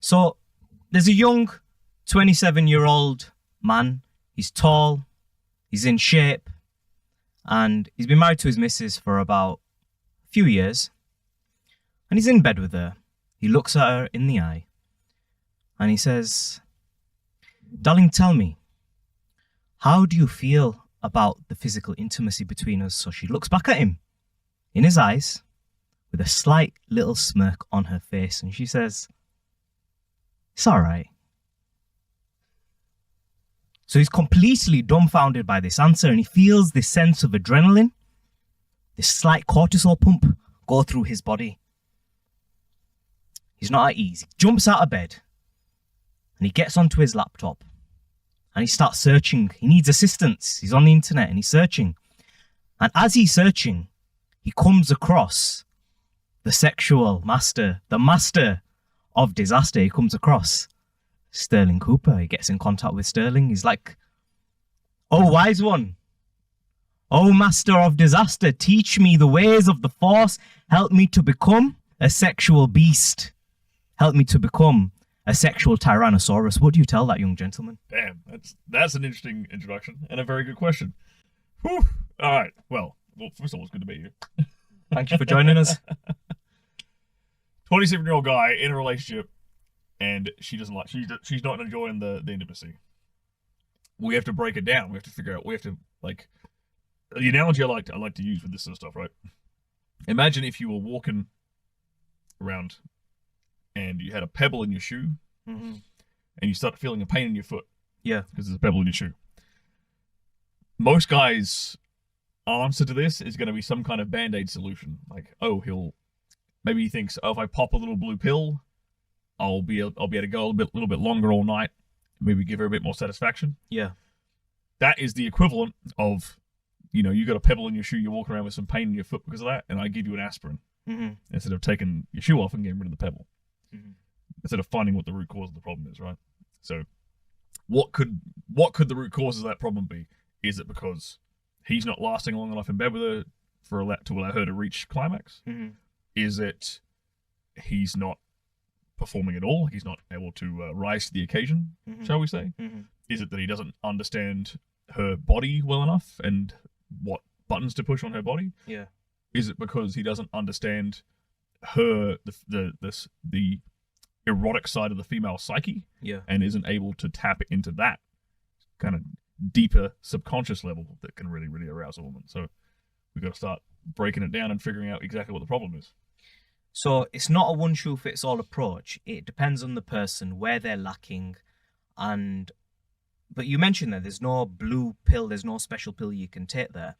So there's a young 27-year-old man. He's tall, he's in shape, and he's been married to his missus for about a few years. And he's in bed with her. He looks at her in the eye and he says, "Darling, tell me, how do you feel about the physical intimacy between us?" So she looks back at him in his eyes with a slight little smirk on her face, and she says, "It's all right." So he's completely dumbfounded by this answer, and he feels this sense of adrenaline, this slight cortisol pump go through his body. He's not at ease. He jumps out of bed and he gets onto his laptop and he starts searching. He needs assistance. He's on the internet and he's searching. And as he's searching, he comes across the sexual master, the master of disaster. He comes across Stirling Cooper. He gets in contact with Stirling. He's like, "Oh, wise one. Oh, master of disaster, teach me the ways of the force. Help me to become a sexual beast. Help me to become a sexual tyrannosaurus." What do you tell that young gentleman? Damn, that's an interesting introduction and a very good question. Whew. All right. Well, first of all, it's good to meet you. Thank you for joining us. 27-year-old guy in a relationship, and she's not enjoying the intimacy. We have to break it down. We have to figure out. We have to, like, the analogy I like to use with this sort of stuff, right? Imagine if you were walking around and you had a pebble in your shoe, Mm-hmm. and you start feeling a pain in your foot. Yeah. Because there's a pebble in your shoe. Most guys' answer to this is going to be some kind of band-aid solution. Like, maybe he thinks, if I pop a little blue pill, I'll be able to go a little bit longer all night. Maybe give her a bit more satisfaction. Yeah. That is the equivalent of, you got a pebble in your shoe, you're walking around with some pain in your foot because of that, and I give you an aspirin. Mm-hmm. Instead of taking your shoe off and getting rid of the pebble. Mm-hmm. Instead of finding what the root cause of the problem is, right? So what could the root cause of that problem be? Is it because he's not lasting long enough in bed with her to allow her to reach climax? Mm-hmm. Is it he's not performing at all? He's not able to rise to the occasion, Mm-hmm. shall we say? Mm-hmm. Is it that he doesn't understand her body well enough and what buttons to push on her body? Yeah. Is it because he doesn't understand her the erotic side of the female psyche? Yeah. And isn't able to tap into that kind of deeper subconscious level that can really, really arouse a woman? So we've got to start breaking it down and figuring out exactly what the problem is. So it's not a one-shoe-fits-all approach. It depends on the person, where they're lacking, but you mentioned there's no blue pill, there's no special pill you can take there.